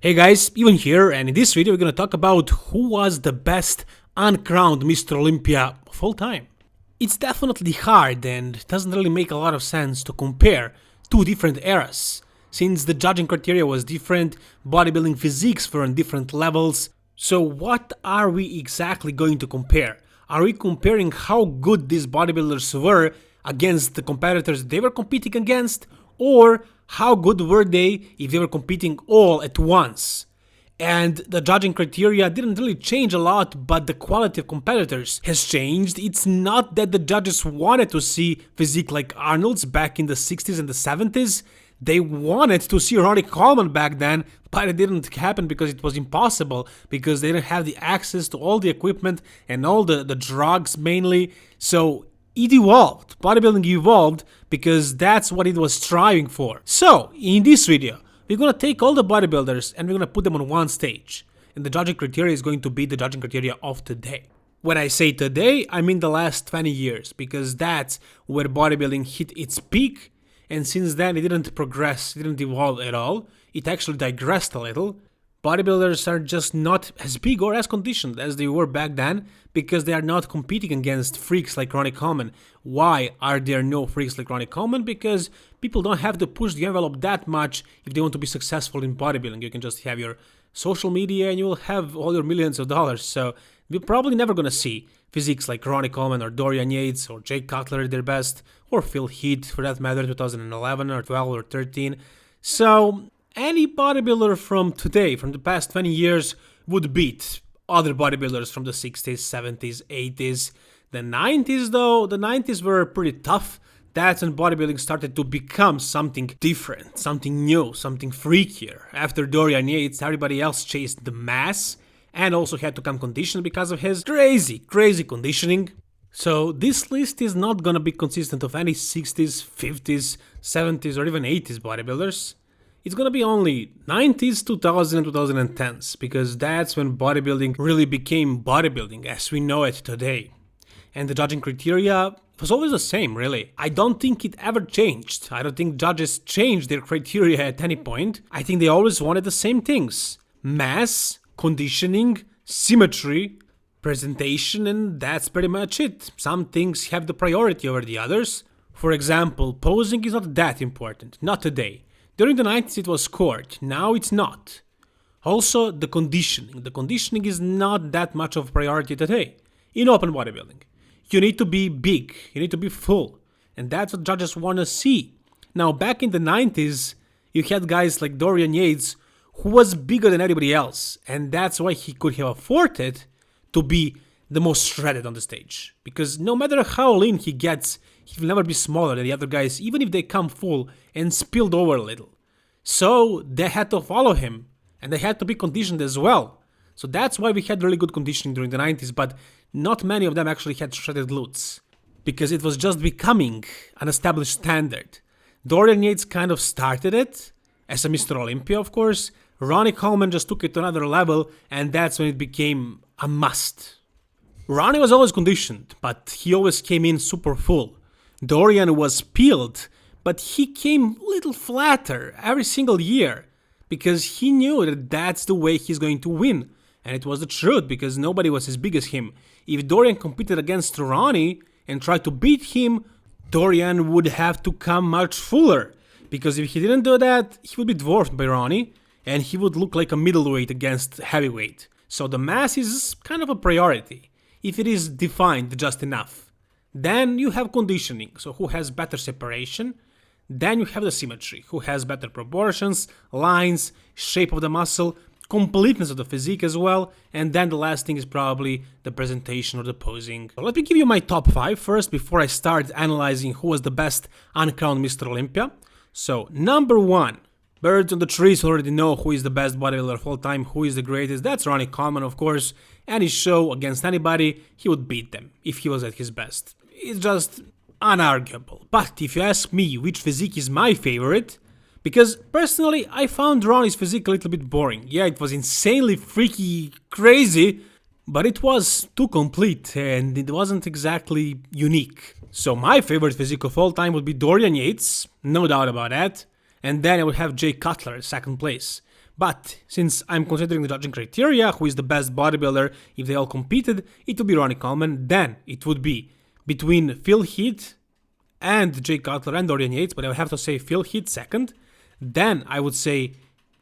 Hey guys, Even here, and in this video we're gonna talk about who was the best uncrowned Mr. Olympia of all time. It's definitely hard and doesn't really make a lot of sense to compare two different eras, since the judging criteria was different, bodybuilding physiques were on different levels. So what are we exactly going to compare? Are we comparing how good these bodybuilders were against the competitors they were competing against, or how good were they if they were competing all at once? And the judging criteria didn't really change a lot, but the quality of competitors has changed. It's not that the judges wanted to see physique like Arnold's back in the 60s and the 70s. They wanted to see Ronnie Coleman back then, but it didn't happen because it was impossible, because they didn't have the access to all the equipment and all the drugs mainly. So it evolved. Bodybuilding evolved because that's what it was striving for. So, in this video, we're gonna take all the bodybuilders and we're gonna put them on one stage. And the judging criteria is going to be the judging criteria of today. When I say today, I mean the last 20 years, because that's where bodybuilding hit its peak. And since then, it didn't progress, it didn't evolve at all. It actually digressed a little. Bodybuilders are just not as big or as conditioned as they were back then, because they are not competing against freaks like Ronnie Coleman. Why are there no freaks like Ronnie Coleman? Because people don't have to push the envelope that much if they want to be successful in bodybuilding. You can just have your social media and you will have all your millions of dollars. So we're probably never gonna see physiques like Ronnie Coleman or Dorian Yates or Jay Cutler at their best, or Phil Heath for that matter, 2011 or 12 or 13. So any bodybuilder from today, from the past 20 years, would beat other bodybuilders from the 60s, 70s, 80s. The 90s though, the 90s were pretty tough. That's when bodybuilding started to become something different, something new, something freakier. After Dorian Yates, everybody else chased the mass and also had to come conditioned because of his crazy conditioning. So this list is not gonna be consistent of any 60s, 50s, 70s or even 80s bodybuilders. It's gonna be only 90s, 2000s and 2010s, because that's when bodybuilding really became bodybuilding as we know it today. And the judging criteria was always the same, really. I don't think it ever changed. I don't think judges changed their criteria at any point. I think they always wanted the same things: mass, conditioning, symmetry, presentation, and that's pretty much it. Some things have the priority over the others. For example, posing is not that important, not today. During the 90s it was scored, now it's not. Also, the conditioning. The conditioning is not that much of a priority today in open bodybuilding. You need to be big, you need to be full, and that's what judges want to see. Now, back in the 90s, you had guys like Dorian Yates, who was bigger than everybody else, and that's why he could have afforded to be the most shredded on the stage. Because no matter how lean he gets, he will never be smaller than the other guys, even if they come full and spilled over a little. So they had to follow him, and they had to be conditioned as well. So that's why we had really good conditioning during the 90s, but not many of them actually had shredded glutes, because it was just becoming an established standard. Dorian Yates kind of started it, as a Mr. Olympia of course. Ronnie Coleman just took it to another level, and that's when it became a must. Ronnie was always conditioned, but he always came in super full. Dorian was peeled, but he came a little flatter every single year, because he knew that that's the way he's going to win. And it was the truth, because nobody was as big as him. If Dorian competed against Ronnie and tried to beat him, Dorian would have to come much fuller, because if he didn't do that, he would be dwarfed by Ronnie, and he would look like a middleweight against heavyweight. So the mass is kind of a priority, if it is defined just enough. Then you have conditioning, so who has better separation. Then you have the symmetry, who has better proportions, lines, shape of the muscle, completeness of the physique as well. And then the last thing is probably the presentation or the posing. So let me give you my top 5 first before I start analyzing who was the best uncrowned Mr. Olympia. So number 1. Birds on the trees already know who is the best bodybuilder of all time, who is the greatest. That's Ronnie Coleman, of course. Any show against anybody, he would beat them if he was at his best. It's just unarguable. But if you ask me which physique is my favorite, because personally I found Ronnie's physique a little bit boring. Yeah, it was insanely freaky, crazy, but it was too complete and it wasn't exactly unique. So my favorite physique of all time would be Dorian Yates, no doubt about that. And then I would have Jay Cutler in second place. But since I'm considering the judging criteria, who is the best bodybuilder if they all competed, it would be Ronnie Coleman. Then it would be between Phil Heath and Jay Cutler and Dorian Yates, but I would have to say Phil Heath second. Then I would say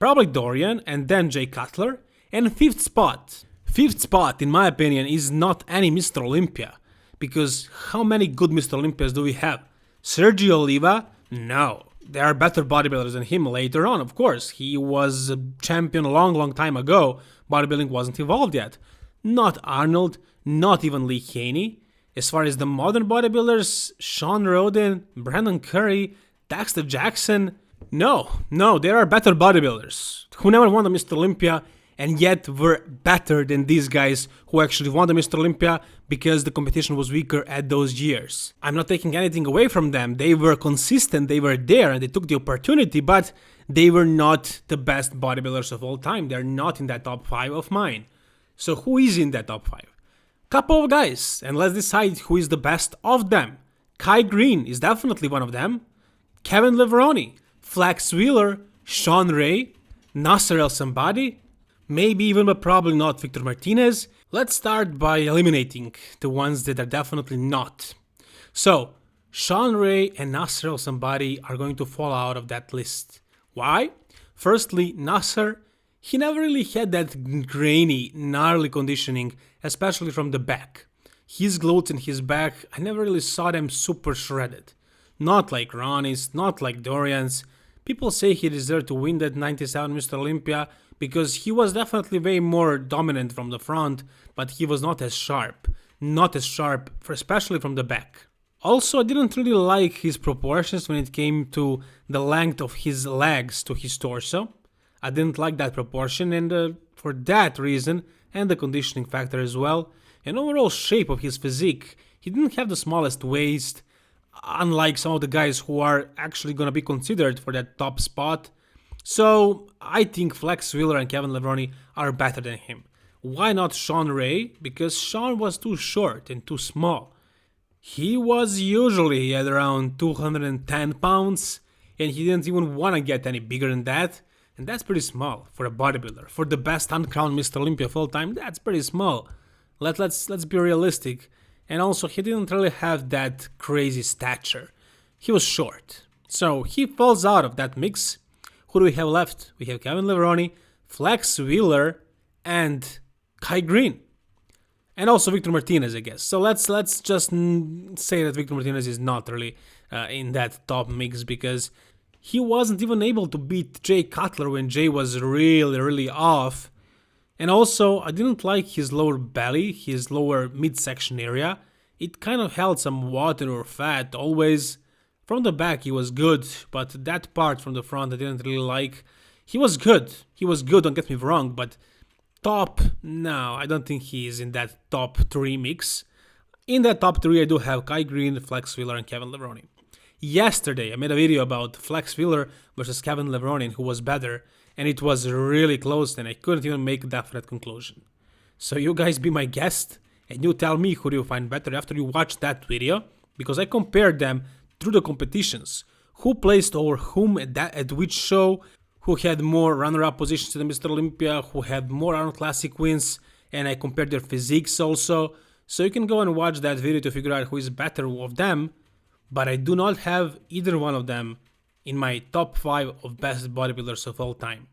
probably Dorian and then Jay Cutler. And fifth spot, in my opinion, is not any Mr. Olympia. Because how many good Mr. Olympias do we have? Sergio Oliva? No. There are better bodybuilders than him later on, of course. He was a champion a long time ago. Bodybuilding wasn't evolved yet. Not Arnold, not even Lee Haney. As far as the modern bodybuilders, Shawn Raynor, Brandon Curry, Dexter Jackson, no, there are better bodybuilders who never won the Mr. Olympia and yet were better than these guys who actually won the Mr. Olympia because the competition was weaker at those years. I'm not taking anything away from them. They were consistent, they were there, and they took the opportunity, but they were not the best bodybuilders of all time. They're not in that top 5 of mine. So who is in that top 5? Couple of guys, and let's decide who is the best of them. Kai Green is definitely one of them. Kevin Levrone, Flex Wheeler, Shawn Ray, Nasser El Sambadi, maybe even but probably not Victor Martinez. Let's start by eliminating the ones that are definitely not. So, Shawn Ray and Nasser El Sambadi are going to fall out of that list. Why? Firstly, Nasser, he never really had that grainy, gnarly conditioning, especially from the back. His glutes and his back, I never really saw them super shredded. Not like Ronnie's, not like Dorian's. People say he deserved to win that 97 Mr. Olympia because he was definitely way more dominant from the front, but he was not as sharp. Especially from the back. Also, I didn't really like his proportions when it came to the length of his legs to his torso. I didn't like that proportion, and for that reason, and the conditioning factor as well, and overall shape of his physique, he didn't have the smallest waist, unlike some of the guys who are actually gonna be considered for that top spot. So I think Flex Wheeler and Kevin Levrone are better than him. Why not Shawn Ray? Because Shawn was too short and too small. He was usually at around 210 pounds, and he didn't even want to get any bigger than that. And that's pretty small for a bodybuilder. For the best uncrowned Mr. Olympia of all time, that's pretty small. Let's be realistic. And also, he didn't really have that crazy stature. He was short. So he falls out of that mix. Who do we have left? We have Kevin Levrone, Flex Wheeler, and Kai Green. And also Victor Martinez, I guess. So let's just say that Victor Martinez is not really in that top mix because he wasn't even able to beat Jay Cutler when Jay was really off. And also, I didn't like his lower belly, his lower midsection area. It kind of held some water or fat always. From the back he was good, but that part from the front I didn't really like. He was good, don't get me wrong, but top, no, I don't think he is in that top 3 mix. In that top 3 I do have Kai Green, Flex Wheeler, and Kevin Levrone. Yesterday I made a video about Flex Wheeler versus Kevin Levrone and who was better, and it was really close and I couldn't even make a definite conclusion. So you guys be my guest and you tell me who do you find better after you watch that video, because I compared them through the competitions. Who placed over whom at which show, who had more runner-up positions in the Mr. Olympia, who had more Arnold Classic wins, and I compared their physiques also. So you can go and watch that video to figure out who is better of them, but I do not have either one of them in my top 5 of best bodybuilders of all time.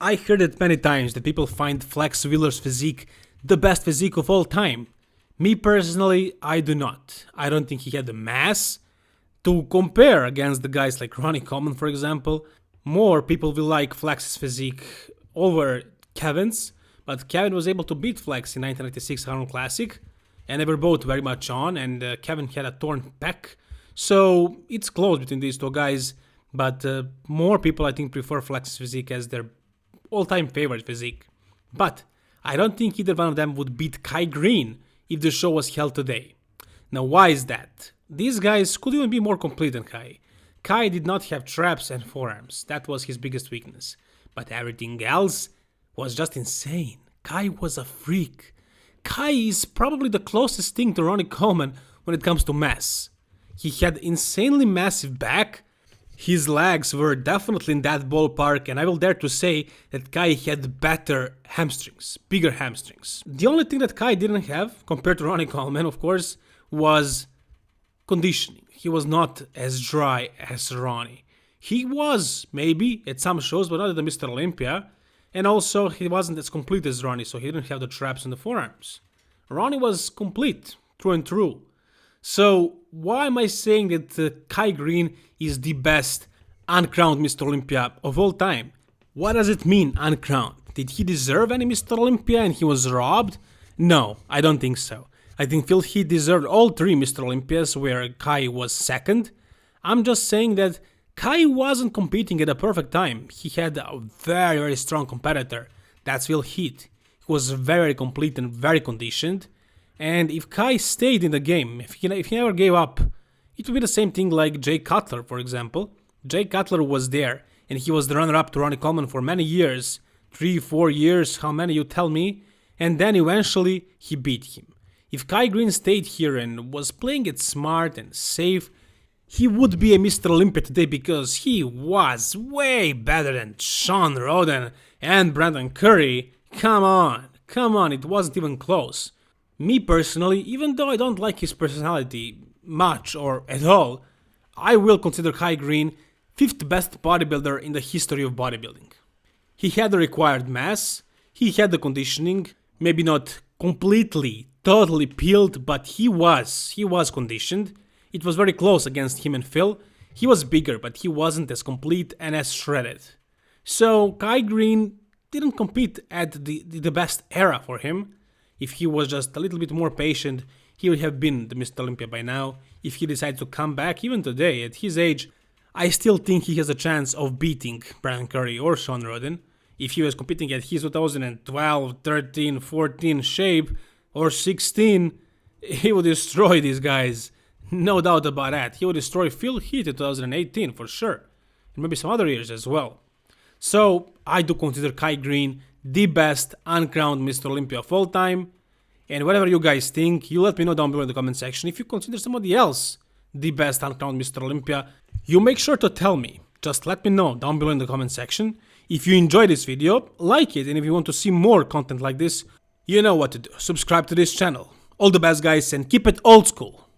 I heard it many times that people find Flex Wheeler's physique the best physique of all time. Me personally, I do not. I don't think he had the mass to compare against the guys like Ronnie Coleman, for example. More people will like Flex's physique over Kevin's, but Kevin was able to beat Flex in 1996 Arnold Classic, and they were both very much on, and Kevin had a torn pec. So it's close between these two guys, but more people I think prefer Flex's physique as their all-time favorite physique. But I don't think either one of them would beat Kai Green if the show was held today. Now why is that? These guys could even be more complete than Kai. Kai did not have traps and forearms, that was his biggest weakness. But everything else was just insane. Kai was a freak. Kai is probably the closest thing to Ronnie Coleman when it comes to mass. He had insanely massive back. His legs were definitely in that ballpark, and I will dare to say that Kai had better hamstrings, bigger hamstrings. The only thing that Kai didn't have, compared to Ronnie Coleman of course, was conditioning. He was not as dry as Ronnie. He was, maybe, at some shows, but not at the Mr. Olympia. And also, he wasn't as complete as Ronnie, so he didn't have the traps in the forearms. Ronnie was complete, through and through. So, why am I saying that Kai Greene is the best uncrowned Mr. Olympia of all time? What does it mean, uncrowned? Did he deserve any Mr. Olympia and he was robbed? No, I don't think so. I think he deserved all 3 Mr. Olympias where Kai was second. I'm just saying that Kai wasn't competing at a perfect time. He had a very, very strong competitor. That's Phil Heath. He was very complete and very conditioned. And if Kai stayed in the game, if he never gave up, it would be the same thing like Jay Cutler, for example. Jay Cutler was there, and he was the runner-up to Ronnie Coleman for many years. 3-4 years, how many you tell me? And then eventually, he beat him. If Kai Greene stayed here and was playing it smart and safe, he would be a Mr. Olympia today because he was way better than Shawn Raynor and Brandon Curry. Come on, it wasn't even close. Me personally, even though I don't like his personality much or at all, I will consider Kai Greene 5th best bodybuilder in the history of bodybuilding. He had the required mass, he had the conditioning, maybe not completely, totally peeled, but he was conditioned. It was very close against him and Phil. He was bigger, but he wasn't as complete and as shredded. So Kai Greene didn't compete at the best era for him. If he was just a little bit more patient, he would have been the Mr. Olympia by now. If he decides to come back, even today, at his age, I still think he has a chance of beating Brandon Curry or Shawn Raynor. If he was competing at his 2012, 13, 14 shape, or 16, he would destroy these guys. No doubt about that. He would destroy Phil Heath in 2018 for sure. And maybe some other years as well. So, I do consider Kai Greene the best uncrowned Mr. Olympia of all time. And whatever you guys think, you let me know down below in the comment section. If you consider somebody else the best uncrowned Mr. Olympia, you make sure to tell me. Just let me know down below in the comment section. If you enjoyed this video, like it, and if you want to see more content like this, you know what to do. Subscribe to this channel. All the best guys and keep it old school.